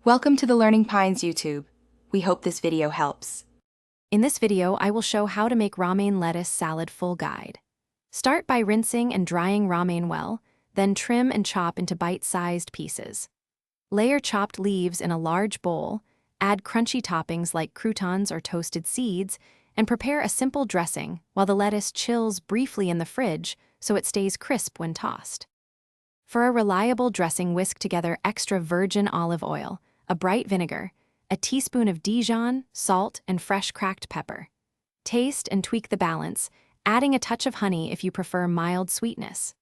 Welcome to the Learning Pines YouTube. We hope this video helps. In this video, I will show how to make romaine lettuce salad full guide. Start by rinsing and drying romaine well, then trim and chop into bite-sized pieces. Layer chopped leaves in a large bowl, add crunchy toppings like croutons or toasted seeds, and prepare a simple dressing while the lettuce chills briefly in the fridge so it stays crisp when tossed. For a reliable dressing, whisk together extra virgin olive oil, a bright vinegar, a teaspoon of Dijon, salt, and fresh cracked pepper. Taste and tweak the balance, adding a touch of honey if you prefer mild sweetness.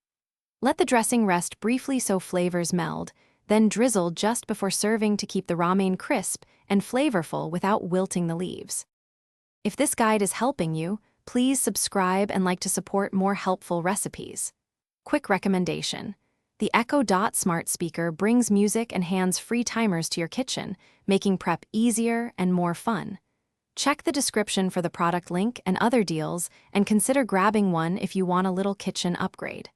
Let the dressing rest briefly so flavors meld, then drizzle just before serving to keep the romaine crisp and flavorful without wilting the leaves. If this guide is helping you, please subscribe and like to support more helpful recipes. Quick recommendation. The Echo Dot smart speaker brings music and hands-free timers to your kitchen, making prep easier and more fun. Check the description for the product link and other deals, and consider grabbing one if you want a little kitchen upgrade.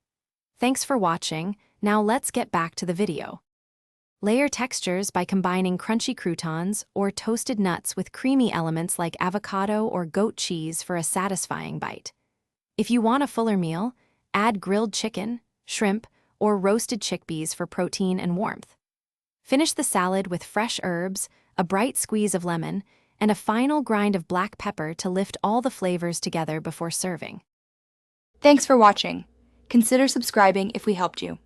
Thanks for watching. Now let's get back to the video. Layer textures by combining crunchy croutons or toasted nuts with creamy elements like avocado or goat cheese for a satisfying bite. If you want a fuller meal, add grilled chicken, shrimp, or roasted chickpeas for protein and warmth. Finish the salad with fresh herbs, a bright squeeze of lemon, and a final grind of black pepper to lift all the flavors together before serving. Thanks for watching. Consider subscribing if we helped you.